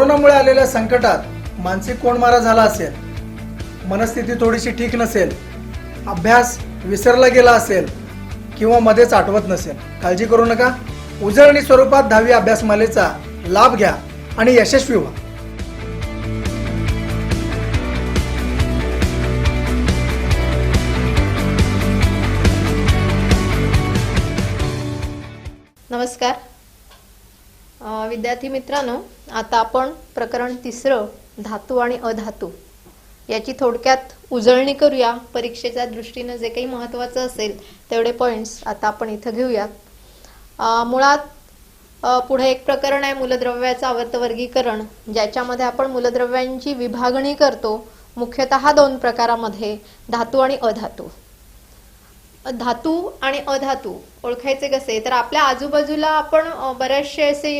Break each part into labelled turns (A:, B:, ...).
A: कोरोनामुळे आलेल्या संकटात मानसिक कोंडमारा झाला असेल, मनस्थिती थोडीशी ठीक नसेल, अभ्यास विसरला गेला असेल किंवा मध्येच आठवत नसेल, काळजी करू नका. उजळणी स्वरूपात 10वी अभ्यासमालेचा लाभ घ्या आणि यशस्वी व्हा.
B: नमस्कार विद्यार्थी मित्रांनो, आता आपण प्रकरण 3 धातू आणि अधातू याची थोडक्यात उजळणी करूया. परीक्षेच्या दृष्टीने जे काही महत्त्वाचं असेल तेवढे पॉइंट्स आता आपण इथं घेऊयात. मुळात पुढे एक प्रकरण आहे मूलद्रव्याचं आवर्त वर्गीकरण, ज्याच्यामध्ये आपण मूलद्रव्यांची विभागणी करतो मुख्यतः 2 प्रकारामध्ये, धातू आणि अधातू. धातू आणि अधातू ओळखायचे कसे, तर आपल्या आजूबाजूला आपण बरेचसे असे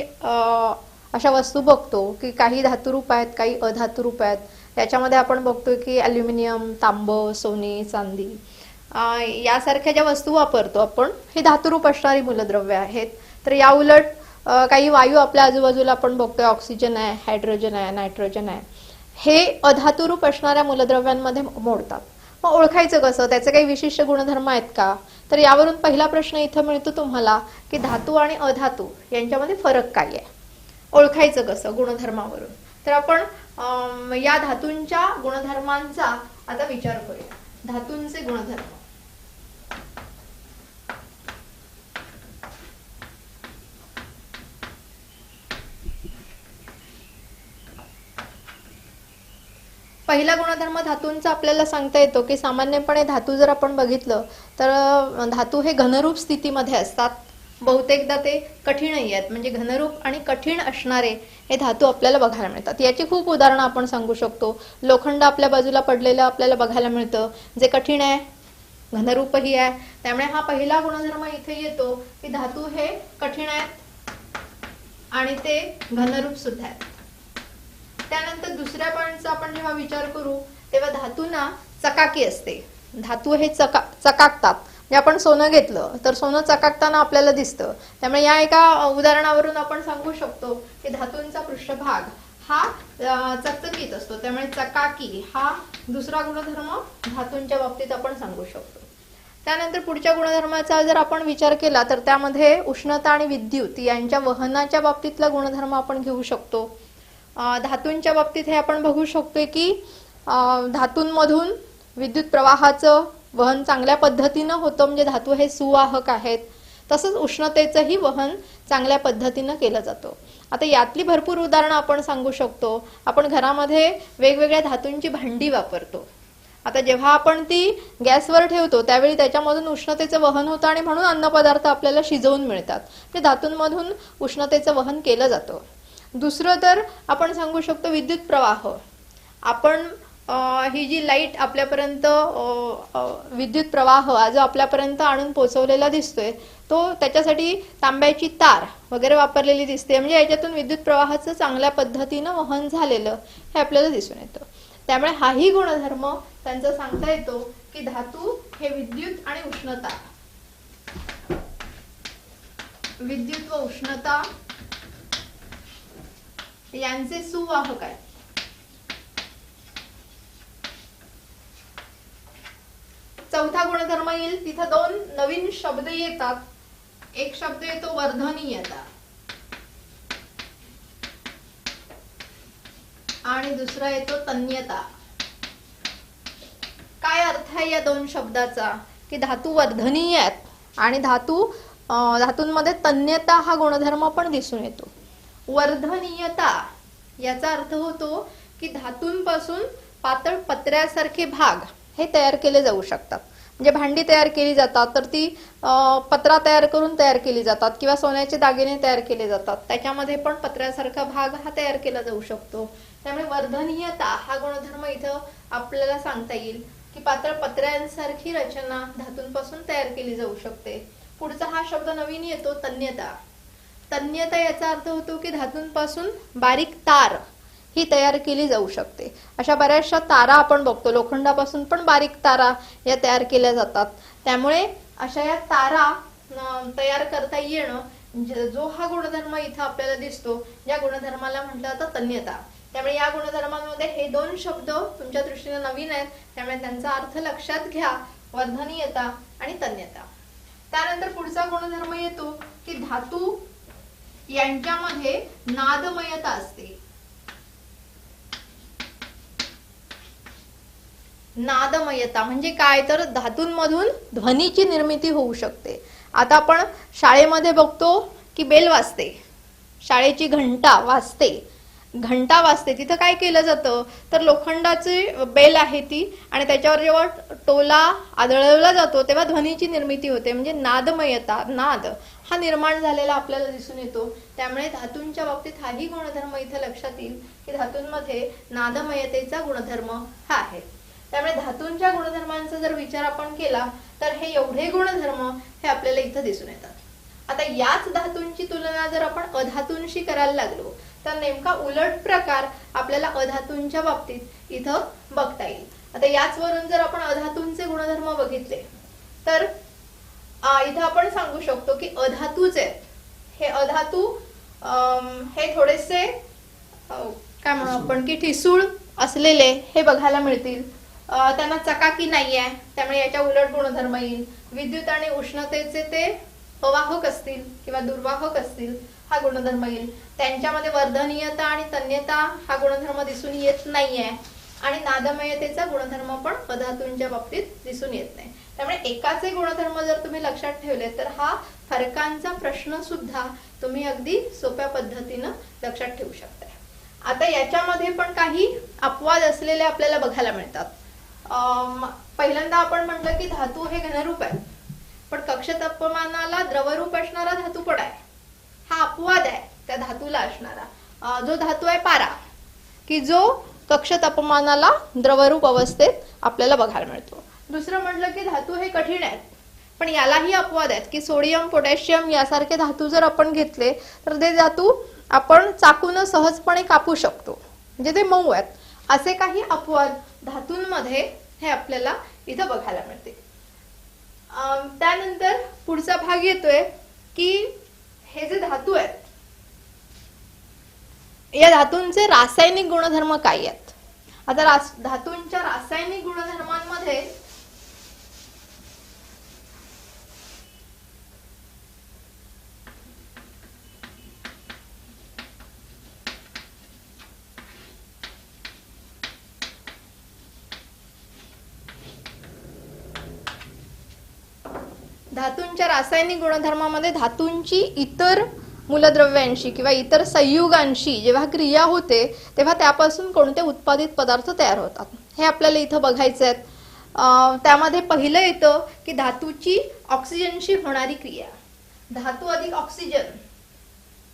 B: अशा वस्तू बघतो की काही धातुरूप आहेत, काही अधातुरूप आहेत. त्याच्यामध्ये आपण बघतो की ॲल्युमिनियम, तांब, सोने, चांदी यासारख्या ज्या वस्तू वापरतो आपण, हे धातुरूप असणारी मूलद्रव्य आहेत. तर या उलट काही वायू आपल्या आजूबाजूला आपण बघतोय, ऑक्सिजन आहे, हायड्रोजन आहे, नायट्रोजन आहे, हे अधातुरूप असणाऱ्या मूलद्रव्यांमध्ये मोडतात. मग ओळखायचं कसं, त्याचे काही विशिष्ट गुणधर्म आहेत का, तर यावरून पहिला प्रश्न इथं मिळतो तुम्हाला की धातू आणि अधातू यांच्यामध्ये फरक काय आहे, ओळखायचं कसं गुणधर्मावरून. तर आपण या धातूंच्या गुणधर्मांचा आता विचार करूया. धातूंचे गुणधर्म. पहिला गुणधर्म धातूंचा आपल्याला सांगता येतो की सामान्यपणे धातू जर आपण बघितलं तर धातू हे घनरूप स्थितीमध्ये असतात. बहुतेकदा ते कठीणही आहेत, म्हणजे घनरूप आणि कठीण असणारे हे धातू आपल्याला बघायला मिळतात. याची खूप उदाहरणं आपण सांगू शकतो. लोखंड आपल्या बाजूला पडलेलं आपल्याला बघायला मिळतं, जे कठीण आहे, घनरूपही आहे. त्यामुळे हा पहिला गुणधर्म इथे येतो की धातू हे कठीण आहेत आणि ते घनरूप सुद्धा आहेत. त्यानंतर दुसऱ्या पॉइंटचा आपण जेव्हा विचार करू तेव्हा धातूंना चकाकी असते. धातू हे चकाकतात. म्हणजे आपण सोनं घेतलं तर सोनं चकाकताना आपल्याला दिसतं. त्यामुळे या एका उदाहरणावरून आपण सांगू शकतो की धातूंचा पृष्ठभाग हा चकचकीत असतो. त्यामुळे चकाकी हा दुसरा गुणधर्म धातूंच्या बाबतीत आपण सांगू शकतो. त्यानंतर पुढच्या गुणधर्माचा जर आपण विचार केला तर त्यामध्ये उष्णता आणि विद्युत यांच्या वहनाच्या बाबतीतला गुणधर्म आपण घेऊ शकतो. धातूंच्या बाबतीत हे आपण बघू शकतो की धातूंमधून विद्युत प्रवाहाचं वहन चांगल्या पद्धतीनं होतं, म्हणजे धातू हे सुवाहक आहेत. तसंच उष्णतेचंही वहन चांगल्या पद्धतीनं केलं जातं. आता यातली भरपूर उदाहरणं आपण सांगू शकतो. आपण घरामध्ये वेगवेगळ्या धातूंची भांडी वापरतो. आता जेव्हा आपण ती गॅसवर ठेवतो त्यावेळी त्याच्यामधून उष्णतेचं वहन होतं आणि म्हणून अन्नपदार्थ आपल्याला शिजवून मिळतात. ते धातूंमधून उष्णतेचं वहन केलं जातं. दुसरं तर आपण सांगू शकतो विद्युत प्रवाह. आपण ही जी लाईट आपल्यापर्यंत विद्युत प्रवाह जो आपल्यापर्यंत आणून पोहोचवलेला दिसतोय, तो त्याच्यासाठी तांब्याची तार वगैरे वापरलेली दिसते. म्हणजे याच्यातून विद्युत प्रवाहाचं चांगल्या पद्धतीनं वहन झालेलं हे आपल्याला दिसून येतं. त्यामुळे हाही गुणधर्म त्यांचा सांगता येतो की धातू हे विद्युत आणि उष्णता, विद्युत व उष्णता यांचे सुवाहक आहेत. चौथा गुणधर्म येईल तिथं 2 नवीन शब्द येतात. एक शब्द येतो वर्धनीयता आणि दुसरा येतो तन्यता. काय अर्थ आहे या 2 शब्दाचा, की धातू वर्धनीय आहेत आणि धातूंमध्ये तन्यता हा गुणधर्म पण दिसून येतो. वर्धनीयता याचा अर्थ होतो की धातूंपासून पातळ पत्र्यासारखे भाग हे तयार केले जाऊ शकतात. म्हणजे भांडी तयार केली जातात तर ती पत्रा तयार करून तयार केली जातात किंवा सोन्याचे दागिने तयार केले जातात, त्याच्यामध्ये पण पत्र्यासारखा भाग हा तयार केला जाऊ शकतो. त्यामुळे वर्धनीयता हा गुणधर्म इथं आपल्याला सांगता येईल की पातळ पत्र्यांसारखी रचना धातूंपासून तयार केली जाऊ शकते. पुढचा हा शब्द नवीन येतो तन्यता. तन्यता याचा अर्थ होतो की धातूंपासून बारीक तार ही तयार केली जाऊ शकते. अशा बऱ्याचशा तारा आपण बघतो, लोखंडापासून पण बारीक तारा या तयार केल्या जातात. त्यामुळे अशा या तारा तयार करता येणं जो हा गुणधर्म इथं आपल्याला दिसतो, या गुणधर्माला म्हटलं जातं तन्यता. त्यामुळे या गुणधर्मांमध्ये हे दोन शब्द तुमच्या दृष्टीने नवीन आहेत, त्यामुळे त्यांचा अर्थ लक्षात घ्या. वर्धनीयता आणि तन्यता. त्यानंतर पुढचा गुणधर्म येतो की धातू यांच्यामध्ये नादमयता असते. नादमयता म्हणजे काय, तर धातूंमधून ध्वनीची निर्मिती होऊ शकते. आता आपण शाळेमध्ये बघतो की बेल वाजते, शाळेची घंटा वाजते. तिथं काय केलं जातं, तर लोखंडाची बेल आहे ती, आणि त्याच्यावर जेव्हा टोला आदळवला जातो तेव्हा ध्वनीची निर्मिती होते. म्हणजे नादमयता, नाद हा निर्माण झालेला आपल्याला दिसून येतो. त्यामुळे धातूंच्या बाबतीत हाही गुणधर्म इथं लक्षात येईल की धातूंमध्ये नादमयतेचा गुणधर्म हा आहे. त्यामुळे धातूंच्या गुणधर्मांचा जर विचार आपण केला तर हे एवढे गुणधर्म हे आपल्याला इथं दिसून येतात. आता याच धातूंची तुलना जर आपण अधातूंशी करायला लागलो तर नेमका उलट प्रकार आपल्याला अधातूंच्या बाबतीत इथं बघता येईल. आता याच वरून जर आपण अधातूंचे गुणधर्म बघितले तर इथं आपण सांगू शकतो की अधातूच आहेत. हे अधातू हे थोडेसे काय म्हणू आपण की ठिसूळ असलेले हे बघायला मिळतील. त्यांना चकाकी नाही आहे, त्यामुळे याच्या उलट गुणधर्म येईल. विद्युत आणि उष्णतेचे ते अवाहक असतील किंवा दुर्वाहक असतील, हा गुणधर्म येईल. त्यांच्यामध्ये वर्धनीयता आणि तन्यता हा गुणधर्म दिसून येत नाहीये, आणि नादमयतेचा गुणधर्म पण अधातूंच्या बाबतीत दिसून येत नाही. त्यामुळे एकाचे गुणधर्म जर तुम्ही लक्षात ठेवले तर हा फरकांचा प्रश्न सुद्धा तुम्ही अगदी सोप्या पद्धतीनं लक्षात ठेवू शकता. आता याच्यामध्ये पण काही अपवाद असलेले आपल्याला बघायला मिळतात. पहिल्यांदा आपण म्हटलं की धातू हे घनरूप आहे, पण कक्ष तापमानाला द्रवरूप असणारा धातू पण आहे. हा अपवाद आहे त्या धातूला असणारा. जो धातू आहे पारा, की जो कक्ष तापमानाला द्रवरूप अवस्थेत आपल्याला बघायला मिळतो. दुसरं म्हटलं की धातू हे कठीण आहेत, पण यालाही अपवाद आहेत की सोडियम, पोटॅशियम यासारखे धातू जर आपण घेतले तर ते धातू आपण चाकून सहजपणे कापू शकतो, म्हणजे ते मऊ आहेत. असे काही अपवाद धातूंमध्ये हे आपल्याला इथं बघायला मिळते. त्यानंतर पुढचा भाग येतोय की हे जे धातू आहेत या धातूंचे रासायनिक गुणधर्म काय आहेत. आता धातूंच्या रासायनिक गुणधर्मांमध्ये धातूंची इतर मूलद्रव्यांशी किंवा इतर संयुगांशी जेव्हा क्रिया होते तेव्हा त्यापासून कोणते उत्पादित पदार्थ तयार होतात हे आपल्याला इथं बघायचं आहे. त्यामध्ये पहिलं येतं की धातूची ऑक्सिजनशी होणारी क्रिया. धातू अधिक ऑक्सिजन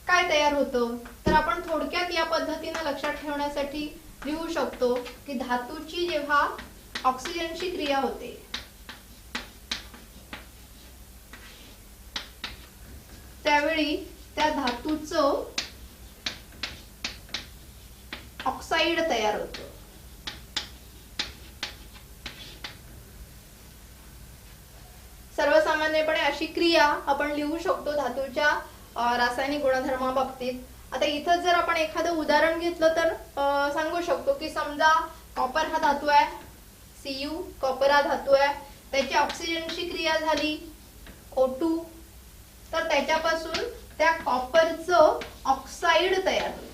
B: काय तयार होतं, तर आपण थोडक्यात या पद्धतीने लक्षात ठेवण्यासाठी लिहू शकतो की धातूची जेव्हा ऑक्सिजनशी क्रिया होते त्यावेळी त्या धातूचं ऑक्साईड तयार होतं. सर्वसामान्यपणे अशी क्रिया आपण लिहू शकतो धातूच्या रासायनिक गुणधर्माबाबतीत. आता इथं जर आपण एखादं उदाहरण घेतलं तर सांगू शकतो की समजा कॉपर हा धातू आहे, Cu कॉपर हा धातू आहे, त्याची ऑक्सिजनशी क्रिया झाली O2, तर त्याच्यापासून त्या कॉपरचं ऑक्साईड तयार होईल.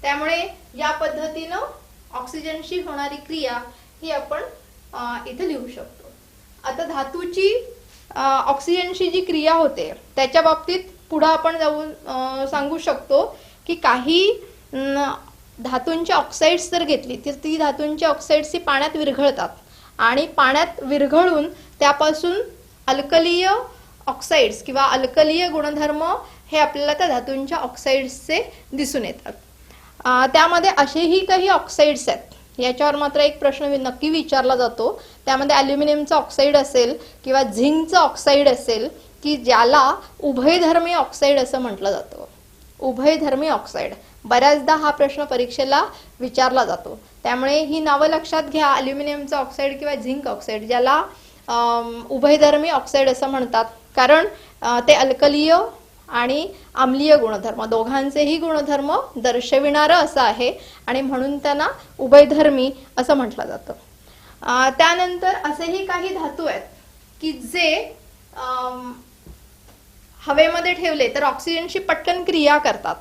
B: त्यामुळे या पद्धतीनं ऑक्सिजनशी होणारी क्रिया ही आपण इथे लिहू शकतो. आता धातूची ऑक्सिजनशी जी क्रिया होते त्याच्या बाबतीत पुढे आपण जाऊन सांगू शकतो की काही धातूंची ऑक्साइड्स जर घेतली तर ती धातूंची ऑक्साइड्स ही पाण्यात विरघळतात आणि पाण्यात विरघळून त्यापासून अल्कलीय ऑक्साइड्स किंवा अल्कलीय गुणधर्म हे आपल्याला त्या धातूंच्या ऑक्साइड्सचे दिसून येतात. त्यामध्ये असेही काही ऑक्साइड्स आहेत, याच्यावर मात्र एक प्रश्न नक्की विचारला जातो. त्यामध्ये ॲल्युमिनियमचं ऑक्साईड असेल किंवा झिंकचं ऑक्साईड असेल की ज्याला उभयधर्मी ऑक्साईड असं म्हटलं जातं. उभयधर्मी ऑक्साईड बऱ्याचदा हा प्रश्न परीक्षेला विचारला जातो, त्यामुळे ही नावं लक्षात घ्या. ॲल्युमिनियमचं ऑक्साईड किंवा झिंक ऑक्साईड ज्याला उभयधर्मी ऑक्साईड असं म्हणतात, कारण ते अल्कलीय आणि आम्लीय गुणधर्म दोघांचेही गुणधर्म दर्शविणारं असं आहे आणि म्हणून त्यांना उभयधर्मी असं म्हटलं जातं. त्यानंतर असेही काही धातू आहेत की जे हवेमध्ये ठेवले तर ऑक्सिजनशी पटकन क्रिया करतात,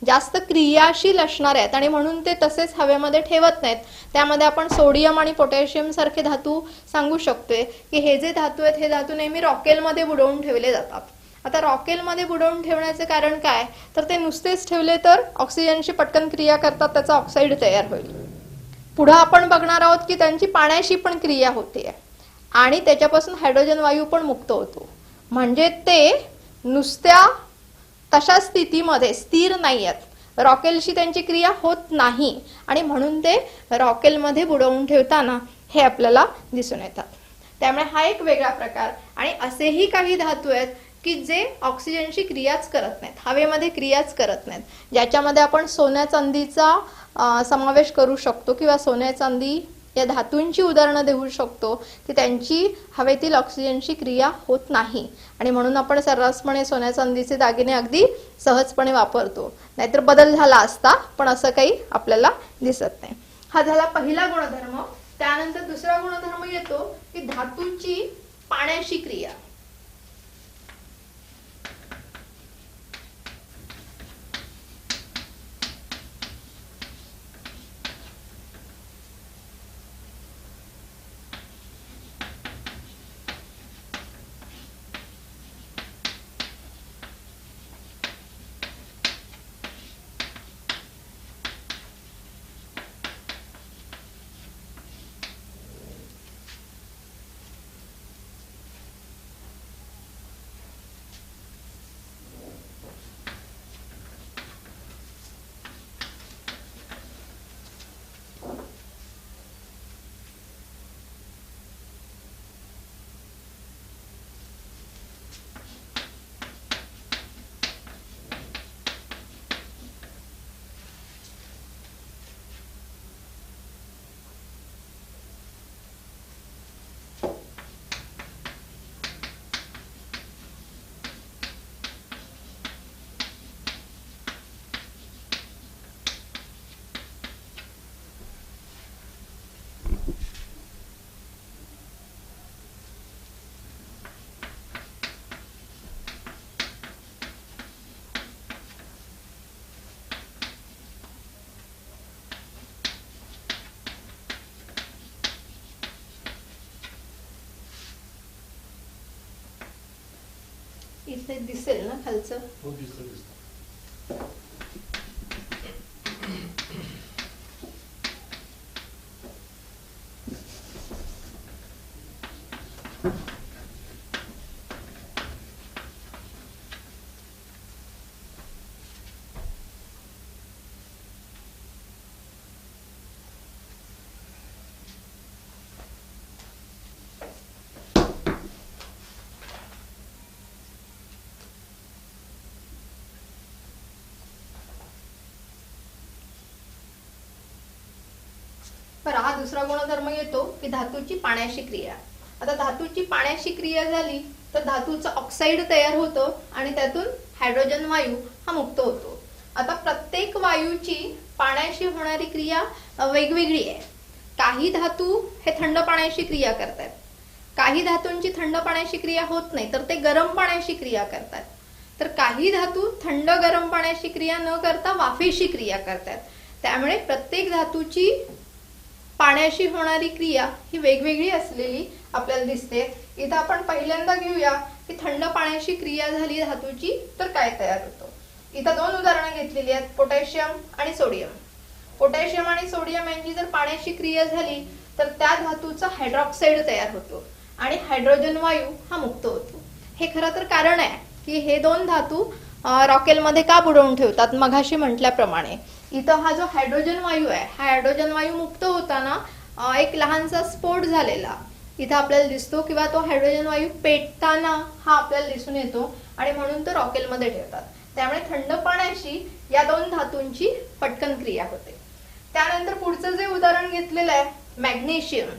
B: जास्त क्रियाशील असणारे आहेत आणि म्हणून ते तसेच हवेमध्ये ठेवत नाहीत. त्यामध्ये आपण सोडियम आणि पोटॅशियम सारखे धातू सांगू शकतोय की हे जे धातू आहेत हे धातू नेहमी रॉकेलमध्ये बुडवून ठेवले जातात. आता रॉकेलमध्ये बुडवून ठेवण्याचे कारण काय, तर ते नुसतेच ठेवले तर ऑक्सिजनशी पटकन क्रिया करतात, त्याचा ऑक्साईड तयार होईल. पुढे आपण बघणार आहोत की त्यांची पाण्याशी पण क्रिया होते आणि त्याच्यापासून हायड्रोजन वायू पण मुक्त होतो. म्हणजे ते नुसत्या तशा स्थितीमध्ये स्थिर नाही आहेत, रॉकेलशी त्यांची क्रिया होत नाही आणि म्हणून ते रॉकेलमध्ये बुडवून ठेवताना हे आपल्याला दिसून येतात. त्यामुळे हा एक वेगळा प्रकार. आणि असेही काही धातू आहेत की जे ऑक्सिजनशी क्रियाच करत नाहीत, हवेमध्ये क्रियाच करत नाहीत, ज्याच्यामध्ये आपण सोन्या चांदीचा समावेश करू शकतो किंवा सोन्या चांदी या धातूंची उदाहरणं देऊ शकतो की त्यांची हवेतील ऑक्सिजनशी क्रिया होत नाही आणि म्हणून आपण सर्रासपणे सोन्या चांदीचे दागिने अगदी सहजपणे वापरतो. नाहीतर बदल झाला असता, पण असं काही आपल्याला दिसत नाही. हा झाला पहिला गुणधर्म. त्यानंतर दुसरा गुणधर्म येतो की धातूची पाण्याशी क्रिया. इथे दिसेल ना खालचं.
C: हो, दिसतं दिसतं.
B: बरं, हा दुसरा गुणधर्म येतो की धातूची पाण्याशी क्रिया. आता धातूची पाण्याशी क्रिया झाली तर धातूचं ऑक्साईड तयार होतं आणि त्यातून हायड्रोजन वायू हा मुक्त होतो. आता प्रत्येक वायूची पाण्याशी होणारी क्रिया वेगवेगळी आहे. काही धातू हे थंड पाण्याशी क्रिया करतात, काही धातूंची थंड पाण्याशी क्रिया होत नाही तर ते गरम पाण्याशी क्रिया करतात, तर काही धातू थंड गरम पाण्याशी क्रिया न करता वाफेशी क्रिया करतात. त्यामुळे प्रत्येक धातूची पाण्याशी होणारी क्रिया ही वेगवेगळी असलेली आपल्याला दिसते. इथं आपण पहिल्यांदा घेऊया की थंड पाण्याशी क्रिया झाली धातूची तर काय तयार होतं. इथं दोन उदाहरणं घेतलेली आहेत, पोटॅशियम आणि सोडियम. पोटॅशियम आणि सोडियम यांची जर पाण्याशी क्रिया झाली तर त्या धातूचा हायड्रॉक्साईड तयार होतो आणि हायड्रोजन वायू हा मुक्त होतो. हे खरं तर कारण आहे की हे दोन धातू रॉकेलमध्ये का बुडवून ठेवतात. मघाशी म्हटल्याप्रमाणे इथं हा जो हायड्रोजन वायू आहे, हा हायड्रोजन वायू मुक्त होताना एक लहानसा स्फोट झालेला इथं आपल्याला दिसतो किंवा तो हायड्रोजन वायू पेटताना हा आपल्याला दिसून येतो आणि म्हणून तो रॉकेलमध्ये ठेवतात. त्यामुळे थंड पाण्याशी या दोन धातूंची पटकन क्रिया होते. त्यानंतर पुढचं जे उदाहरण घेतलेलं आहे मॅग्नेशियम.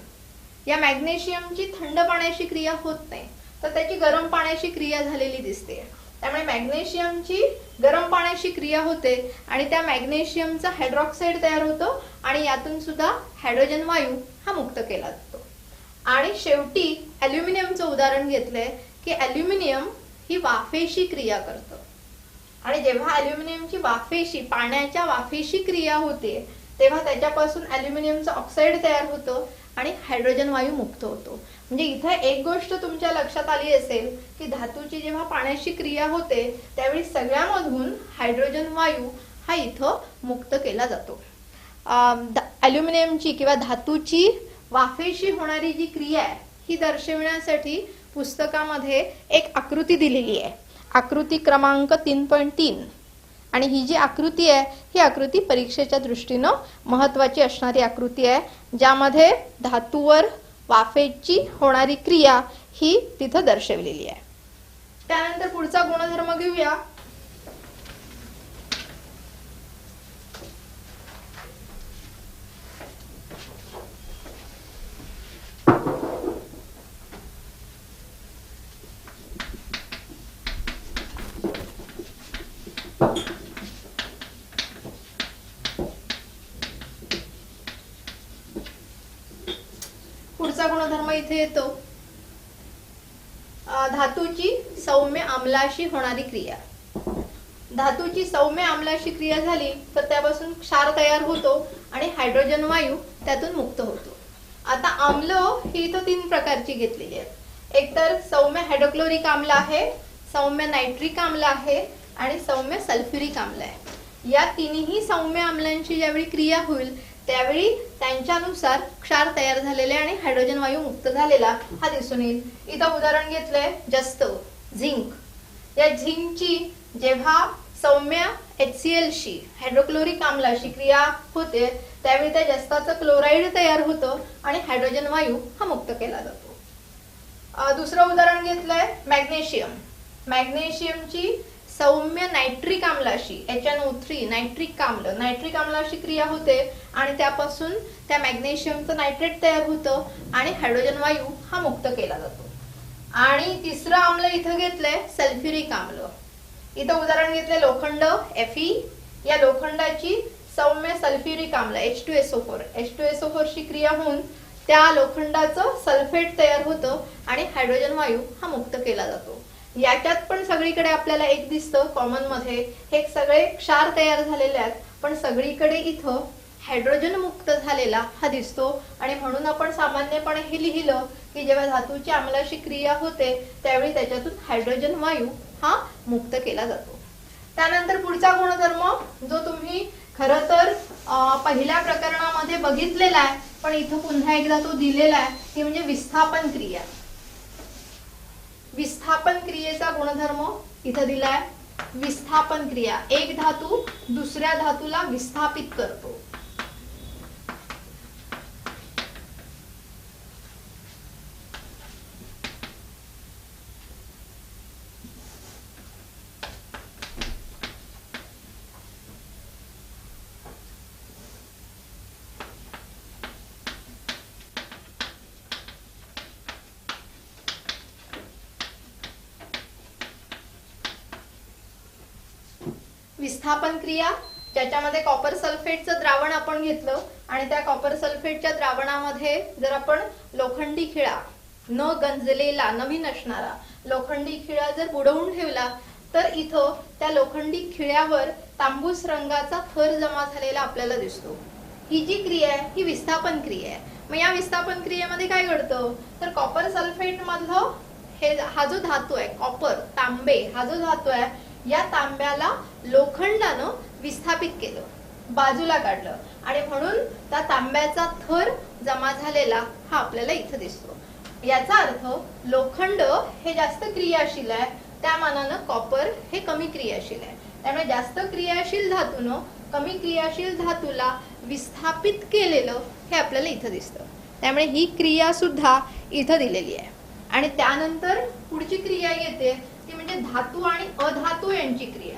B: या मॅग्नेशियमची थंड पाण्याशी क्रिया होत नाही तर त्याची गरम पाण्याशी क्रिया झालेली दिसते. त्यामुळे मॅग्नेशियमची गरम पाण्याशी क्रिया होते आणि त्या मॅग्नेशियमचा हायड्रॉक्साईड तयार होतो आणि यातून सुद्धा हायड्रोजन वायू हा मुक्त केला जातो. आणि शेवटी ॲल्युमिनियमचं उदाहरण घेतलंय की ॲल्युमिनियम ही वाफेशी क्रिया करतं आणि जेव्हा ॲल्युमिनियमची वाफेशी पाण्याच्या वाफेशी क्रिया होते तेव्हा त्याच्यापासून ॲल्युमिनियमचं ऑक्साईड तयार होतं आणि हायड्रोजन वायू मुक्त होतो. म्हणजे इथे एक गोष्ट तुमच्या लक्षात आली असेल की धातूची जेव्हा पाण्याशी क्रिया होते त्यावेळी सगळ्यामधून हायड्रोजन वायू हा इथं मुक्त केला जातो. ॲल्युमिनियमची किंवा धातूची वाफेशी होणारी जी क्रिया आहे ही दर्शविण्यासाठी पुस्तकामध्ये एक आकृती दिलेली आहे. आकृती क्रमांक 3.3 आणि ही जी आकृती आहे ही आकृती परीक्षेच्या दृष्टीनं महत्त्वाची असणारी आकृती आहे, ज्यामध्ये धातूवर वाफेची होणारी क्रिया ही तिथं दर्शवलेली आहे. त्यानंतर पुढचा गुणधर्म घेऊया. पुढचा गुणधर्म इथे येतो धातूची सौम्य आम्लाशी होणारी क्रिया. धातूची सौम्य आम्लाशी क्रिया झाली तर त्यापासून क्षार तयार होतो आणि हायड्रोजन वायू त्यातून मुक्त होतो. आता आम्ल ही इथं 3 प्रकारची घेतलेली आहेत. एक तर सौम्य हायड्रोक्लोरिक आम्ल आहे, सौम्य नायट्रिक आम्ल आहे आणि सौम्य सल्फ्युरिक आम्ल आहे. या तिन्ही सौम्य आम्लांची ज्यावेळी क्रिया होईल त्यावेळी त्यांच्यानुसार क्षार तयार झालेले आणि हायड्रोजन वायू मुक्त झालेला हा दिसून येईल. इथं उदाहरण घेतलंय जस्त, झिंक. या झिंकची जेव्हा सौम्य HCl शी हायड्रोक्लोरिक आम्लाशी क्रिया होते त्यावेळी त्या जस्ताचं क्लोराईड तयार होतं आणि हायड्रोजन वायू हा मुक्त केला जातो. दुसरं उदाहरण घेतलंय मॅग्नेशियम. मॅग्नेशियमची सौम्य नायट्रिक आम्लाशी HNO3 नायट्रिक आम्लाशी क्रिया होते आणि त्यापासून त्या मॅग्नेशियमचं नायट्रेट तयार होतं आणि हायड्रोजन वायू हा मुक्त केला जातो. आणि तिसरं आम्ल इथं घेतलंय सल्फ्युरिक आम्ल. इथं उदाहरण घेतलंय लोखंड Fe. या लोखंडाची सौम्य सल्फ्युरिक आम्ल H2SO4 शी क्रिया होऊन त्या लोखंडाचं सल्फेट तयार होतं आणि हायड्रोजन वायू हा मुक्त केला जातो. याच्यात पण सगळीकडे आपल्याला एक दिसतं कॉमन मध्ये, हे सगळे क्षार तयार झालेले आहेत पण सगळीकडे इथं हायड्रोजन मुक्त झालेला हा दिसतो. आणि म्हणून आपण सामान्यपणे हे लिहिलं की जेव्हा धातूची आम्लाशी क्रिया होते त्यावेळी त्याच्यातून हायड्रोजन वायू हा मुक्त केला जातो. त्यानंतर पुढचा गुणधर्म जो तुम्ही खरं तर पहिल्या प्रकरणामध्ये बघितलेला आहे पण इथं पुन्हा एकदा तो दिलेला आहे, ती म्हणजे विस्थापन क्रिया. विस्थापन क्रियेचा गुणधर्म इथं दिलाय. विस्थापन क्रिया, एक धातू दुसऱ्या धातूला विस्थापित करतो. विस्थापन क्रिया ज्याच्यामध्ये कॉपर सल्फेटचं द्रावण आपण घेतलं आणि त्या कॉपर सल्फेटच्या द्रावणामध्ये जर आपण लोखंडी खिळा, न गंजलेला नवीन असणारा लोखंडी खिळा जर बुडवून ठेवला तर इथं त्या लोखंडी खिळ्यावर तांबूस रंगाचा थर जमा झालेला आपल्याला दिसतो. ही जी क्रिया आहे ही विस्थापन क्रिया आहे. मग या विस्थापन क्रियेमध्ये काय घडतं तर कॉपर सल्फेट मधलं हा जो धातू आहे कॉपर, तांबे हा जो धातू आहे या तांब्याला लोखंडानं विस्थापित केलं, बाजूला काढलं आणि म्हणून त्या तांब्याचा थर जमा झालेला हा आपल्याला इथं दिसतो. याचा अर्थ लोखंड हे जास्त क्रियाशील आहे, त्या मानानं कॉपर हे कमी क्रियाशील आहे. त्यामुळे जास्त क्रियाशील धातूनं कमी क्रियाशील धातूला विस्थापित केलेलं हे आपल्याला इथं दिसतं. त्यामुळे ही क्रिया सुद्धा इथं दिलेली आहे. आणि त्यानंतर पुढची क्रिया येते ती म्हणजे धातू आणि अधातू यांची क्रिया.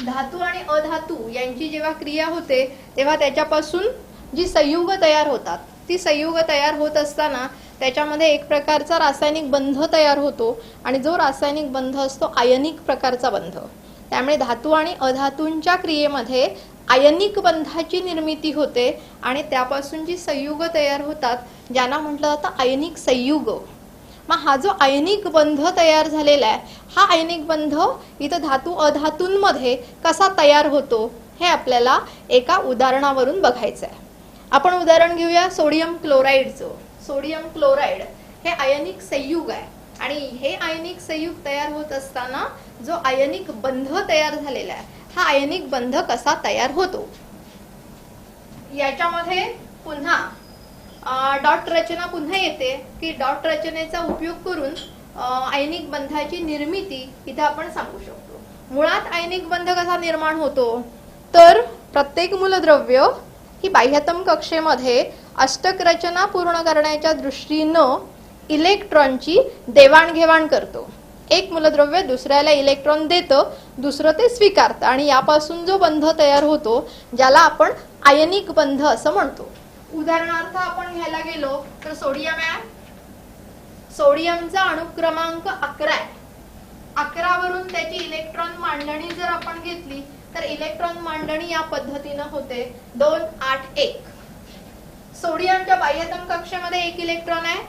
B: धातू आणि अधातू यांची जेव्हा क्रिया होते तेव्हा त्याच्यापासून जी संयुग तयार होतात, ती संयुग तयार होत असताना त्याच्यामध्ये एक प्रकारचा रासायनिक बंध तयार होतो आणि जो रासायनिक बंध असतो आयनिक प्रकारचा बंध. त्यामुळे धातू आणि अधातूंच्या क्रियेमध्ये आयनिक बंधाची निर्मिती होते आणि त्यापासून जी संयुग तयार होतात ज्यांना म्हटलं जातं आयनिक संयुग. मग हा जो आयनिक बंध तयार झालेला आहे, हा आयनिक बंध इथं धातू अधातूंमध्ये कसा तयार होतो हे आपल्याला एका उदाहरणावरून बघायचं आहे. आपण उदाहरण घेऊया सोडियम क्लोराईडचं. सोडियम क्लोराईड हे आयनिक संयुग आहे आणि हे आयनिक संयुग तयार होत असताना जो आयनिक बंध तयार झालेला आहे, हा आयनिक बंध कसा तयार होतो. याच्यामध्ये पुन्हा डॉट रचना पुन्हा येते की डॉट रचनेचा उपयोग करून आयनिक बंधाची निर्मिती इथे आपण सांगू शकतो. मुळात आयनिक बंध कसा निर्माण होतो तर प्रत्येक मूलद्रव्य ही बाह्यतम कक्षेमध्ये अष्टक रचना पूर्ण करण्याच्या दृष्टीनं इलेक्ट्रॉनची देवाणघेवाण करतो. एक मूलद्रव्य दुसऱ्याला इलेक्ट्रॉन देतं, दुसरं ते स्वीकारतं आणि यापासून जो बंध तयार होतो ज्याला आपण आयनिक बंध असं म्हणतो. उदाहरणार्थ आपण घ्यायला गेलो तर सोडियम आहे. सोडियमचा अणुक्रमांक 11 आहे. 11 वरून त्याची इलेक्ट्रॉन मांडणी जर आपण घेतली तर इलेक्ट्रॉन मांडणी या पद्धतीनं होते 2 8 1. सोडियमच्या बाह्यतम कक्षेमध्ये एक इलेक्ट्रॉन आहे,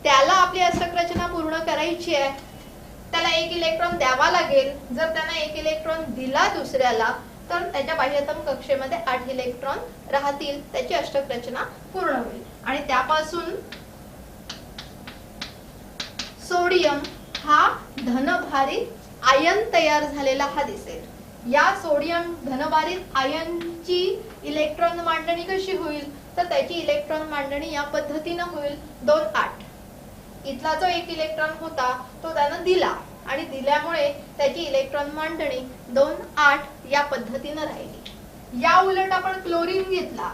B: त्याला आपली अष्टक रचना पूर्ण करायची आहे, त्याला एक इलेक्ट्रॉन द्यावा लागेल. जर त्याने एक इलेक्ट्रॉन दिला दुसऱ्याला तर त्याच्या बाह्यतम कक्षेमध्ये 8 इलेक्ट्रॉन राहतील, त्याची अष्टक रचना पूर्ण होईल आणि त्यापासून सोडियम हा धनभारित आयन तयार झालेला हा दिसेल. या सोडियम धनभारित आयनची इलेक्ट्रॉन मांडणी कशी होईल तर त्याची इलेक्ट्रॉन मांडणी या पद्धतीनं होईल 2 8. इथला जो एक इलेक्ट्रॉन होता तो त्यानं दिला आणि दिल्यामुळे त्याची इलेक्ट्रॉन मांडणी 2 8 या पद्धतीनं राहिली. या उलट आपण क्लोरीन घेतला.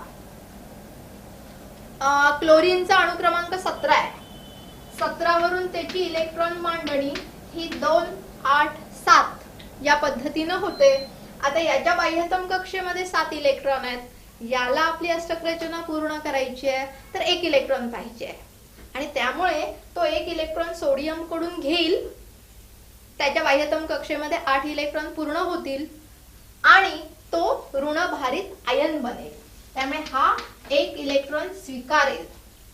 B: क्लोरीनचा अणुक्रमांक 17 आहे. 17 वरून त्याची इलेक्ट्रॉन मांडणी ही 2 8 7 या पद्धतीनं होते. आता याच्या बाह्यतम कक्षेमध्ये 7 इलेक्ट्रॉन आहेत, याला आपली अष्टक रचना पूर्ण करायची आहे तर एक इलेक्ट्रॉन पाहिजे आहे आणि त्यामुळे तो एक इलेक्ट्रॉन सोडियम कडून घेईल, त्याच्या बाह्यतम कक्षेमध्ये 8 इलेक्ट्रॉन पूर्ण होतील आणि तो ऋणभारित आयन बनेल. त्यामुळे हा एक इलेक्ट्रॉन स्वीकारेल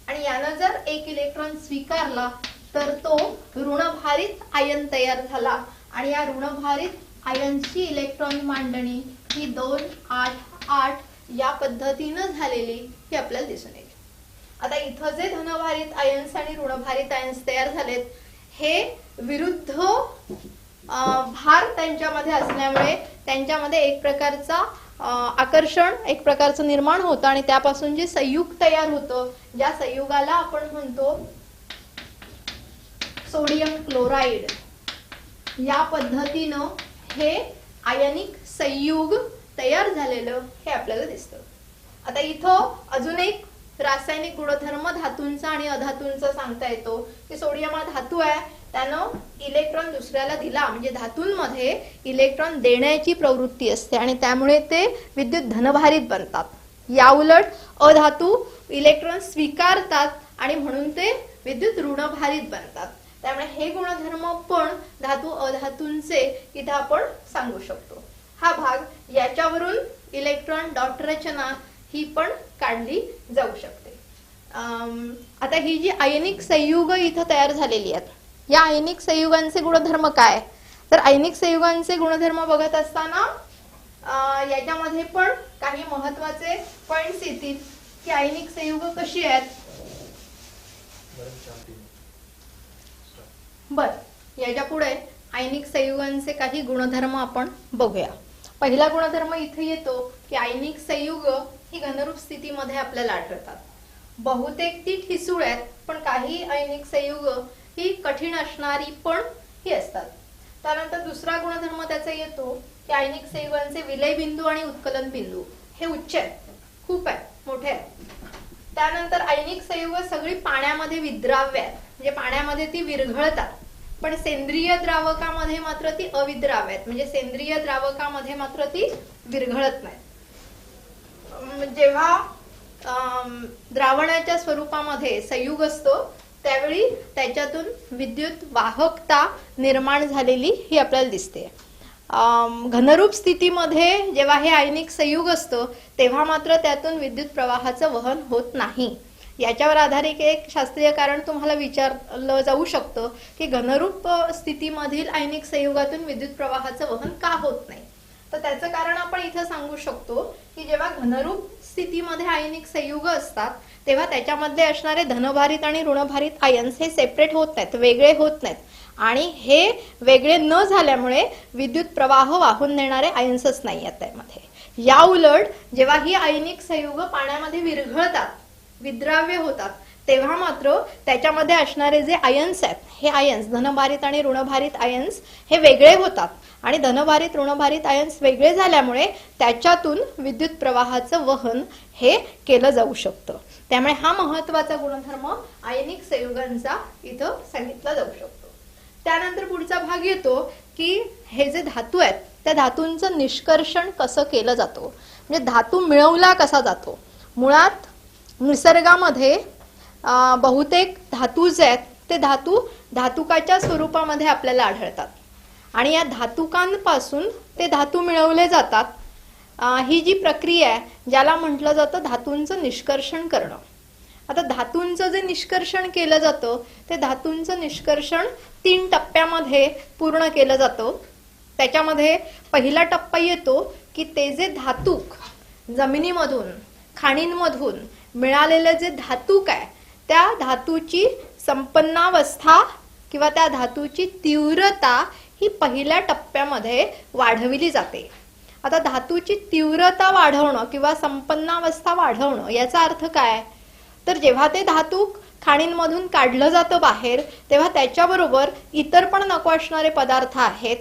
B: आणि यानं जर एक इलेक्ट्रॉन स्वीकारला तर तो ऋणभारित आयन तयार झाला आणि या ऋणभारित आयनची इलेक्ट्रॉन मांडणी ही 2 8 8 या पद्धतीनं झालेली ही आपल्याला दिसून येईल. आता इथं जे धनभारित आयन्स आणि ऋणभारित आयन्स तयार झालेत हे विरुद्ध भार त्यांच्यामध्ये असल्यामुळे त्यांच्यामध्ये एक प्रकारचा आकर्षण एक प्रकारचं निर्माण होतं आणि त्यापासून जे संयुग तयार होतं, ज्या संयुगाला आपण म्हणतो सोडियम क्लोराईड, या पद्धतीनं हे आयनिक संयुग तयार झालेलं हे आपल्याला दिसतं. आता इथं अजून एक रासायनिक गुणधर्म धातूंचा आणि अधातूंचा सांगता येतो की सोडियम हा धातू आहे, त्यानं इलेक्ट्रॉन दुसऱ्याला दिला म्हणजे धातूंमध्ये इलेक्ट्रॉन देण्याची प्रवृत्ती असते आणि त्यामुळे ते विद्युत धनभारित बनतात. या उलट अधातू इलेक्ट्रॉन स्वीकारतात आणि म्हणून ते विद्युत ऋणभारित बनतात. त्यामुळे हे गुणधर्म पण धातू अधातूंचे इथे आपण सांगू शकतो. हा भाग याच्यावरून इलेक्ट्रॉन डॉट रचना ही पण काढली जाऊ शकते. आता ही जी आयनिक संयुग इथं तयार झालेली आहेत, या आयनिक संयुगांचे गुणधर्म काय तर आयनिक संयुगांचे गुणधर्म बघत असताना याच्यामध्ये पण काही महत्वाचे पॉइंट्स येतील की आयनिक संयुग कशी आहेत. बर, याच्या पुढे आयनिक संयुगांचे काही गुणधर्म आपण बघूया. पहिला गुणधर्म इथे येतो की आयनिक संयुग ही घनरूप स्थितीमध्ये आपल्याला आढळतात. बहुतेक ती ठिसूळ आहेत पण काही आयनिक संयुग ही कठीण असणारी पण ही असतात. त्यानंतर दुसरा गुणधर्म त्याचा येतो की आयनिक संयुगांचे विलय बिंदू आणि उत्कलन बिंदू हे उच्च आहेत, खूप आहेत, मोठे आहेत. त्यानंतर आयनिक संयुग सगळी पाण्यामध्ये विद्राव्य आहेत म्हणजे पाण्यामध्ये ती विरघळतात, पण सेंद्रिय द्रावकामध्ये मात्र ती अविद्राव्य आहेत म्हणजे सेंद्रिय द्रावकामध्ये मात्र ती विरघळत नाहीत. जेव्हा द्रावणाच्या स्वरूपामध्ये संयुग असतो त्यावेळी त्याच्यातून विद्युत वाहकता निर्माण झालेली ही आपल्याला दिसते. घनरूप स्थितीमध्ये जेव्हा हे आयनिक संयुग असतं तेव्हा मात्र त्यातून विद्युत प्रवाहाचं वहन होत नाही. याच्यावर आधारित एक शास्त्रीय कारण तुम्हाला विचारलं जाऊ शकतं की घनरूप स्थितीमधील आयनिक संयुगातून विद्युत प्रवाहाचं वहन का होत नाही. तर त्याचं कारण आपण इथं सांगू शकतो की जेव्हा घनरूप स्थितीमध्ये आयनिक संयुग असतात तेव्हा त्याच्यामध्ये असणारे धनभारित आणि ऋणभारित आयन्स हे सेपरेट होत नाहीत, वेगळे होत नाहीत. आणि हे वेगळे न झाल्यामुळे विद्युत प्रवाह वाहून नेणारे आयन्सच नाही आहेत त्यामध्ये. या उलट जेव्हा ही आयनिक संयुग पाण्यामध्ये विरघळतात, विद्राव्य होतात, तेव्हा मात्र त्याच्यामध्ये असणारे जे आयन्स आहेत हे आयन्स धनभारित आणि ऋणभारित आयन्स हे वेगळे होतात. आणि धनभारित ऋणभारित आयन्स वेगळे झाल्यामुळे त्याच्यातून विद्युत प्रवाहाचं वहन हे केलं जाऊ शकतं. त्यामुळे हा महत्वाचा गुणधर्म आयनिक संयुगांचा इथं सांगितला जाऊ शकतो. त्यानंतर पुढचा भाग येतो की हे जे धातू आहेत त्या धातूंचं निष्कर्षण कसं केलं जातं, म्हणजे धातू मिळवला कसा जातो. मुळात निसर्गामध्ये बहुतेक धातू जे आहेत ते धातुकाच्या स्वरूपामध्ये आपल्याला आढळतात आणि या धातुकांपासून ते धातू मिळवले जातात. ही जी प्रक्रिया आहे ज्याला म्हटलं जातं धातूंचं निष्कर्षण करणं. आता धातूंचं जे निष्कर्षण केलं जातं ते धातूंचं निष्कर्षण 3 टप्प्यामध्ये पूर्ण केलं जातं. त्याच्यामध्ये पहिला टप्पा येतो की ते जे धातूक जमिनीमधून खाणींमधून मिळालेले जे धातूक आहे त्या धातूची संपन्नावस्था किंवा त्या धातूची तीव्रता ही पहिल्या टप्प्यामध्ये वाढविली जाते. आता धातूची तीव्रता वाढवणं किंवा संपन्नावस्था वाढवणं याचा अर्थ काय, तर जेव्हा ते धातूक खाणींमधून काढलं जातं बाहेर तेव्हा त्याच्याबरोबर इतर पण नको असणारे पदार्थ आहेत,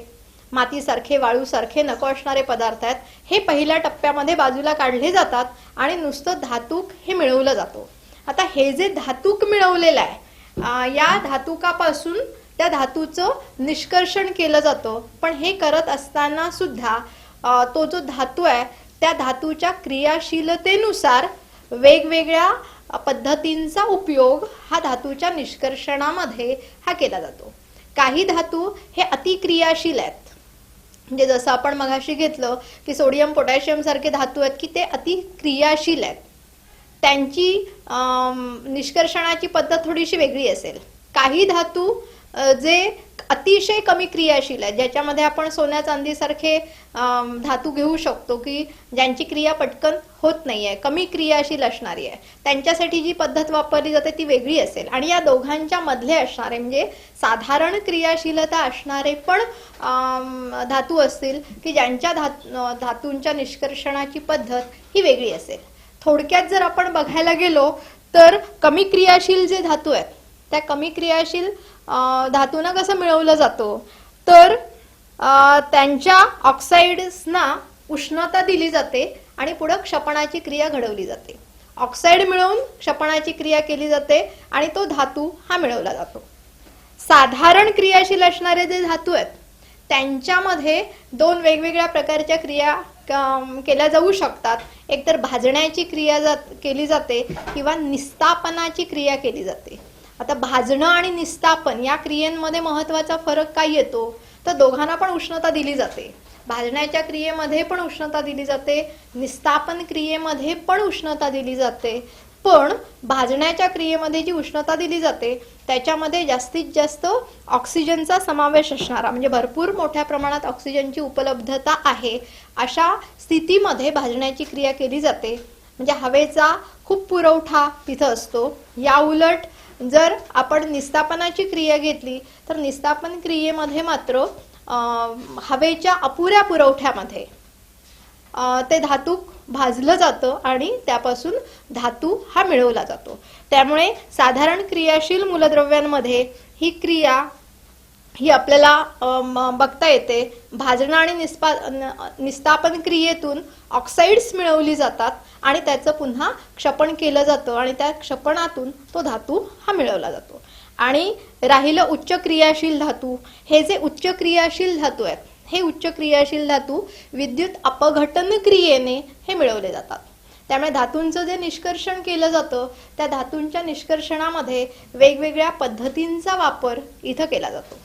B: मातीसारखे वाळूसारखे नको असणारे पदार्थ आहेत, हे पहिल्या टप्प्यामध्ये बाजूला काढले जातात आणि नुसतं धातूक हे मिळवलं जातं. आता हे जे धातूक मिळवलेलं आहे या धातुकापासून त्या धातूचं निष्कर्षण केलं जातं. पण हे करत असताना सुद्धा तो जो धातू आहे त्या धातूच्या क्रियाशीलतेनुसार वेगवेगळ्या पद्धतींचा उपयोग हा धातूच्या निष्कर्षणामध्ये हा केला जातो. काही धातू हे अतिक्रियाशील आहेत, म्हणजे जसं आपण मगाशी घेतलं की सोडियम पोटॅशियम सारखे धातू आहेत की ते अतिक्रियाशील आहेत, त्यांची निष्कर्षणाची पद्धत थोडीशी वेगळी असेल. काही धातू जे अतिशय कमी क्रियाशील आहेत, ज्याच्यामध्ये आपण सोन्या चांदी सारखे धातू घेऊ शकतो की ज्यांची क्रिया पटकन होत नाहीये, कमी क्रियाशील असणारी आहे, त्यांच्यासाठी जी पद्धत वापरली जाते ती वेगळी असेल. आणि या दोघांच्या मधले असणारे म्हणजे साधारण क्रियाशीलता असणारे पण धातू असतील की ज्यांच्या धातूंच्या निष्कर्षणाची पद्धत ही वेगळी असेल. थोडक्यात जर आपण बघायला गेलो तर कमी क्रियाशील जे धातू आहेत त्या कमी क्रियाशील धातूंना कसं मिळवलं जातं, तर त्यांच्या ऑक्साईड्सना उष्णता दिली जाते आणि पुढे क्षपणाची क्रिया घडवली जाते. ऑक्साईड मिळवून क्षपणाची क्रिया केली जाते आणि तो धातू हा मिळवला जातो. साधारण क्रियाशील असणारे जे धातू आहेत त्यांच्यामध्ये 2 वेगवेगळ्या प्रकारच्या क्रिया केल्या जाऊ शकतात. एकतर भाजण्याची क्रिया केली जाते किंवा निस्तापनाची क्रिया केली जाते. आता भाजणं आणि निस्तापन या क्रियेमध्ये महत्वाचा फरक काय येतो, तर दोघांना पण उष्णता दिली जाते. भाजण्याच्या क्रियेमध्ये पण उष्णता दिली जाते, निस्तापन क्रियेमध्ये पण उष्णता दिली जाते. पण भाजण्याच्या क्रियेमध्ये जी उष्णता दिली जाते त्याच्यामध्ये जास्तीत जास्त ऑक्सिजनचा समावेश असणारा, म्हणजे भरपूर मोठ्या प्रमाणात ऑक्सिजनची उपलब्धता आहे अशा स्थितीमध्ये भाजण्याची क्रिया केली जाते, म्हणजे हवेचा खूप पुरवठा तिथं असतो. या उलट जर आपण निस्तापनाची क्रिया घेतली तर निस्तापन क्रियेमध्ये मात्र हवेच्या अपुऱ्या पुरवठ्यामध्ये ते धातूक भाजलं जातं आणि त्यापासून धातू हा मिळवला जातो. त्यामुळे साधारण क्रियाशील मूलद्रव्यांमध्ये ही क्रिया ही आपल्याला बघता येते. भाजणं आणि निस्तापन क्रियेतून ऑक्साईड्स मिळवली जातात आणि त्याचं पुन्हा क्षपण केलं जातं आणि त्या क्षपणातून तो धातू हा मिळवला जातो. आणि राहिलं उच्च क्रियाशील धातू, हे जे उच्च क्रियाशील धातू आहेत हे उच्च क्रियाशील धातू विद्युत अपघटन क्रियेने हे मिळवले जातात. त्यामुळे धातूंचं जे निष्कर्षण केलं जातं त्या धातूंच्या निष्कर्षणामध्ये वेगवेगळ्या पद्धतींचा वापर इथं केला जातो.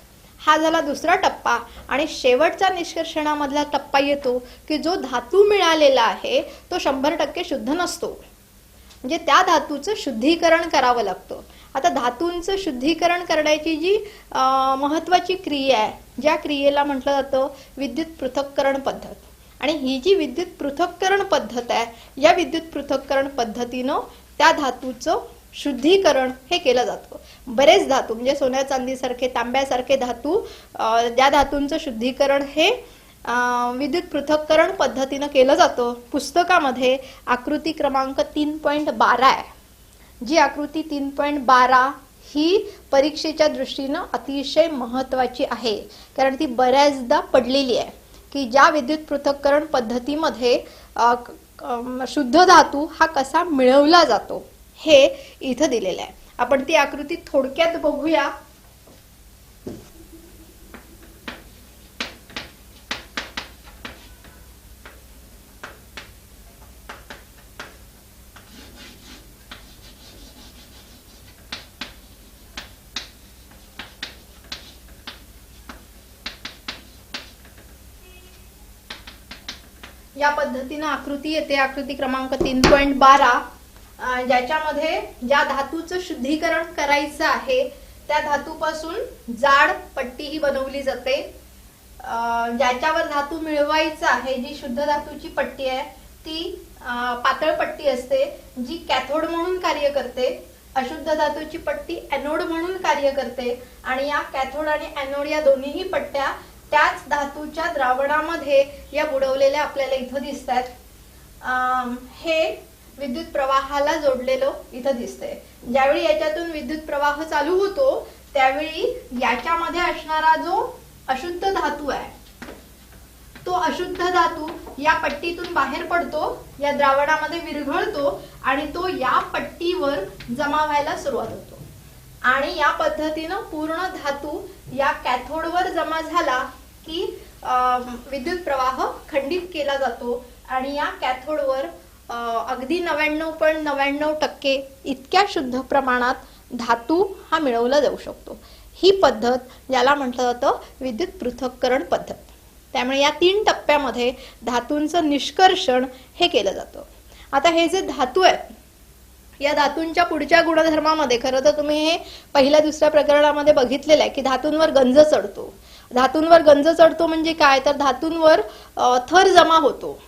B: हा झाला दुसरा टप्पा. आणि शेवटचा निष्कर्षणामधला टप्पा येतो की जो धातू मिळालेला आहे तो 100% शुद्ध नसतो, म्हणजे त्या धातूचं शुद्धीकरण करावं लागतं. आता धातूंचं शुद्धीकरण करण्याची जी महत्त्वाची क्रिया आहे, ज्या क्रियेला म्हटलं जातं विद्युत पृथक्करण पद्धत. आणि ही जी विद्युत पृथक्करण पद्धत आहे, या विद्युत पृथक्करण पद्धतीनं त्या धातूचं शुद्धीकरण हे केलं जातं. बरेच धातू म्हणजे सोन्या चांदीसारखे, तांब्यासारखे धातू, ज्या धातूंचं शुद्धीकरण हे विद्युत पृथक्करण पद्धतीनं केलं जातं. पुस्तकामध्ये आकृती क्रमांक 3.12 आहे. जी आकृती 3.12 ही परीक्षेच्या दृष्टीनं अतिशय महत्त्वाची आहे, कारण ती बऱ्याचदा पडलेली आहे की ज्या विद्युत पृथक्करण पद्धतीमध्ये शुद्ध धातू हा कसा मिळवला जातो हे इथं दिलेलं आहे. आपण ती आकृती थोडक्यात बघूया. या पद्धतीनं आकृती येते, आकृती क्रमांक 3.12, ज्याच्यामध्ये ज्या धातूचं शुद्धीकरण करायचं आहे त्या धातूपासून जाड पट्टी ही बनवली जाते. ज्याच्यावर धातू मिळवायचा आहे, जी शुद्ध धातूची पट्टी आहे ती पातळ पट्टी असते, जी कॅथोड म्हणून कार्य करते. अशुद्ध धातूची पट्टी एनोड म्हणून कार्य करते. आणि या कॅथोड आणि एनोड या दोन्हीही पट्ट्या त्याच धातूच्या द्रावणामध्ये या बुडवलेल्या आपल्याला इथं दिसतात. हे विद्युत प्रवाहाला जोडलेलं इथं दिसतंय. ज्यावेळी याच्यातून विद्युत प्रवाह चालू होतो त्यावेळी याच्यामध्ये असणारा जो अशुद्ध धातू आहे तो अशुद्ध धातू या पट्टीतून बाहेर पडतो, या द्रावणामध्ये विरघळतो आणि तो या पट्टीवर जमा व्हायला सुरुवात होतो. आणि या पद्धतीनं पूर्ण धातू या कॅथोडवर जमा झाला की विद्युत प्रवाह खंडित केला जातो आणि या कॅथोडवर अगदी 99.99% इतक्या शुद्ध प्रमाणात धातू हा मिळवला जाऊ शकतो. ही पद्धत ज्याला म्हटलं जातं विद्युत पृथक्करण पद्धत. त्यामुळे या 3 टप्प्यामध्ये धातूंचं निष्कर्षण हे केलं जातं. आता हे जे धातू आहेत या धातूंच्या पुढच्या गुणधर्मामध्ये खरं तर तुम्ही हे पहिल्या दुसऱ्या प्रकरणामध्ये बघितलेलं आहे की धातूंवर गंज चढतो. धातूंवर गंज चढतो म्हणजे काय, तर धातूंवर थर जमा होतो.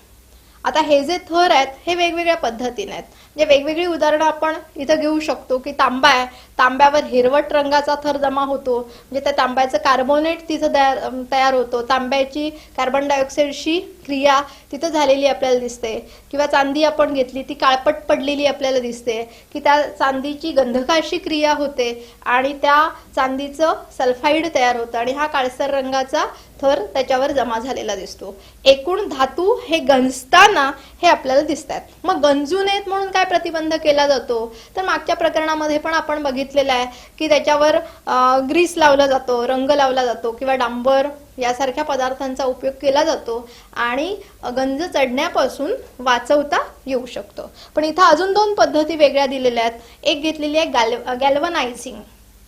B: आता हे जे थर आहेत हे वेगवेगळ्या पद्धतीने आहेत. म्हणजे वेगवेगळी उदाहरणं आपण इथं घेऊ शकतो की तांबा आहे, तांब्यावर हिरवट रंगाचा थर जमा होतो, म्हणजे त्या तांब्याचं कार्बोनेट तिथं तयार होतो. तांब्याची कार्बन डायऑक्साईडशी क्रिया तिथं झालेली आपल्याला दिसते. किंवा चांदी आपण घेतली ती काळपट पडलेली आपल्याला दिसते की त्या चांदीची गंधकाशी क्रिया होते आणि त्या चांदीचं सल्फाईड तयार होतं आणि हा काळसर रंगाचा थर त्याच्यावर जमा झालेला दिसतो. एकूण धातू हे गंजताना हे आपल्याला दिसतात. मग गंजू नयेत म्हणून काय प्रतिबंध केला जातो, तर मागच्या प्रकरणामध्ये पण आपण बघितलेलं आहे की त्याच्यावर ग्रीस लावला जातो, रंग लावला जातो किंवा डांबर यासारख्या पदार्थांचा उपयोग केला जातो आणि गंज चढण्यापासून वाचवता येऊ शकतो. पण इथं अजून 2 पद्धती वेगळ्या दिलेल्या आहेत. एक घेतलेली आहे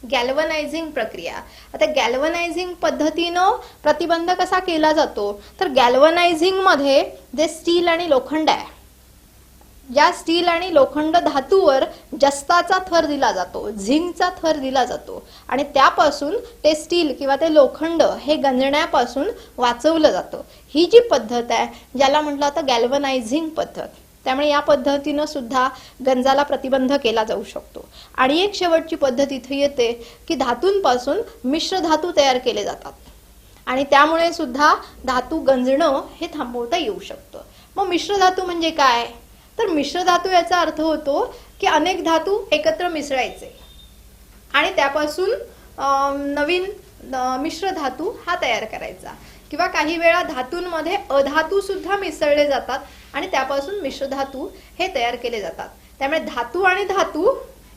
B: गॅल्वनायझिंग प्रक्रिया. आता गॅल्वनायझिंग पद्धतीनं प्रतिबंध कसा केला जातो, तर गॅल्वनायझिंग मध्ये जे स्टील आणि लोखंड आहे, ज्या स्टील आणि लोखंड धातूवर जस्ताचा थर दिला जातो, झिंकचा थर दिला जातो आणि त्यापासून ते स्टील किंवा ते लोखंड हे गंजण्यापासून वाचवलं जातं. ही जी पद्धत आहे ज्याला म्हटलं जातं गॅल्वनायझिंग पद्धत. त्यामुळे या पद्धतीनं सुद्धा गंजाला प्रतिबंध केला जाऊ शकतो. आणि एक शेवटची पद्धत इथे येते की धातूंपासून मिश्र धातू तयार केले जातात आणि त्यामुळे सुद्धा धातू गंजणं हे थांबवता येऊ शकतं. मग मिश्र धातू म्हणजे काय, तर मिश्र धातू याचा अर्थ होतो की अनेक धातू एकत्र मिसळायचे आणि त्यापासून नवीन मिश्र धातू हा तयार करायचा. किंवा काही वेळा धातूंमध्ये अधातू सुद्धा मिसळले जातात आणि त्यापासून मिश्र धातू हे तयार केले जातात. त्यामुळे धातू आणि धातू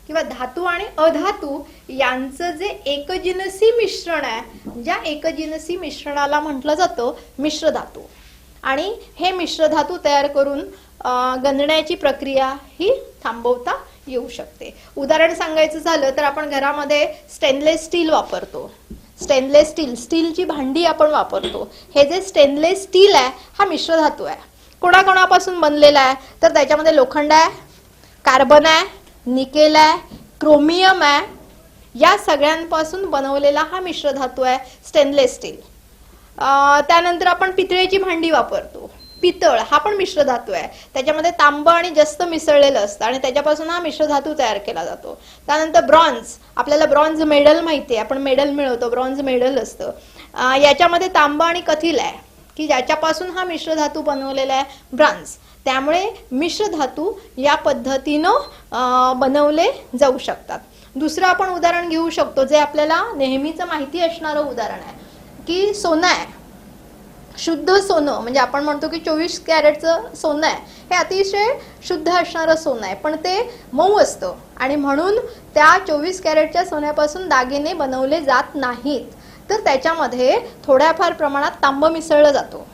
B: किंवा धातू आणि अधातू यांचं जे एकजिनसी मिश्रण आहे, ज्या एकजिनसी मिश्रणाला म्हटलं जातं मिश्र धातू. आणि हे मिश्र धातू तयार करून गंजण्याची प्रक्रिया ही थांबवता येऊ शकते. उदाहरण सांगायचं झालं तर आपण घरामध्ये स्टेनलेस स्टील वापरतो. स्टेनलेस स्टीलची भांडी आपण वापरतो. हे जे स्टेनलेस स्टील आहे हा मिश्र धातू आहे. कोणाकोणापासून बनलेला आहे तर त्याच्यामध्ये लोखंड आहे, कार्बन आहे, निकेल आहे, क्रोमियम आहे. या सगळ्यांपासून बनवलेला हा मिश्र धातू आहे स्टेनलेस स्टील. त्यानंतर आपण पितळेची भांडी वापरतो. पितळ हा पण मिश्र धातू आहे. त्याच्यामध्ये तांबं आणि जस्त मिसळलेलं असतं आणि त्याच्यापासून हा मिश्र धातू तयार केला जातो. त्यानंतर ब्रॉन्झ, आपल्याला ब्रॉन्झ मेडल माहिती आहे, आपण मेडल मिळवतो, ब्रॉन्झ मेडल असतं. याच्यामध्ये तांबं आणि कथिल आहे की ज्याच्यापासून हा मिश्र धातू बनवलेला आहे ब्रॉन्झ. त्यामुळे मिश्र धातू या पद्धतीनं बनवले जाऊ शकतात. दुसरं आपण उदाहरण घेऊ शकतो जे आपल्याला नेहमीच माहिती असणारं उदाहरण आहे की सोनं आहे. शुद्ध सोनं म्हणजे आपण म्हणतो की 24 कॅरेटचं सोनं आहे, हे अतिशय शुद्ध असणारं सोनं आहे, पण ते मऊ असतं आणि म्हणून त्या 24 कॅरेटच्या सोन्यापासून दागिने बनवले जात नाहीत. तर त्याच्यामध्ये थोड्याफार प्रमाणात तांबं मिसळलं जातो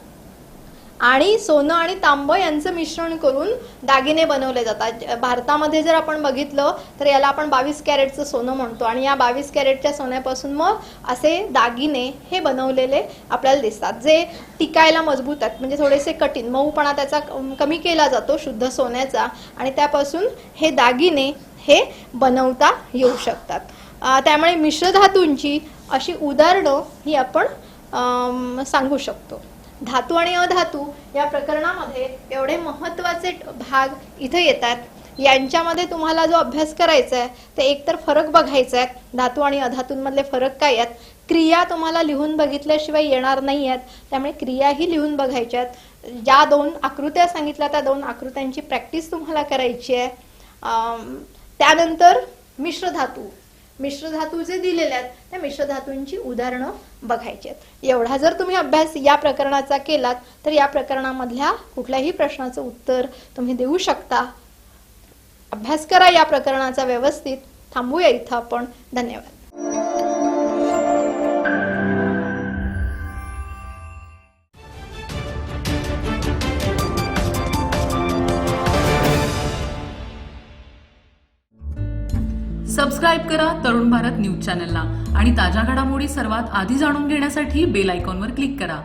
B: आणि सोनं आणि तांबं यांचं मिश्रण करून दागिने बनवले जातात. भारतामध्ये जर आपण बघितलं तर याला आपण 22 कॅरेटचं सोनं म्हणतो आणि या 22 कॅरेटच्या सोन्यापासून मग असे दागिने हे बनवलेले आपल्याला दिसतात जे टिकायला मजबूत आहेत. म्हणजे थोडेसे कठीण, मऊपणा त्याचा कमी केला जातो शुद्ध सोन्याचा आणि त्यापासून हे दागिने हे बनवता येऊ शकतात. त्यामुळे मिश्र धातूंची अशी उदाहरणं ही आपण सांगू शकतो. धातू आणि अधातू या प्रकरणामध्ये एवढे महत्त्वाचे भाग इथे येतात. यांच्यामध्ये तुम्हाला जो अभ्यास करायचा आहे ते एकतर फरक बघायचा आहे, धातू आणि अधातूंमधले फरक काय आहेत. क्रिया तुम्हाला लिहून बघितल्याशिवाय येणार नाही आहेत, त्यामुळे क्रियाही लिहून बघायच्या आहेत. ज्या 2 आकृत्या सांगितल्या त्या 2 आकृत्यांची प्रॅक्टिस तुम्हाला करायची आहे. त्यानंतर मिश्र धातू जे दिलेले आहेत त्या मिश्र धातूंची उदाहरणं बघायची आहेत. एवढा जर तुम्ही अभ्यास या प्रकरणाचा केलात तर या प्रकरणामधल्या कुठल्याही प्रश्नाचं उत्तर तुम्ही देऊ शकता. अभ्यास करा या प्रकरणाचा व्यवस्थित. थांबूया इथं आपण. धन्यवाद.
D: सबस्क्राईब करा तरुण भारत न्यूज चॅनलला आणि ताज्या घडामोडी सर्वात आधी जाणून घेण्यासाठी बेल आयकॉनवर क्लिक करा.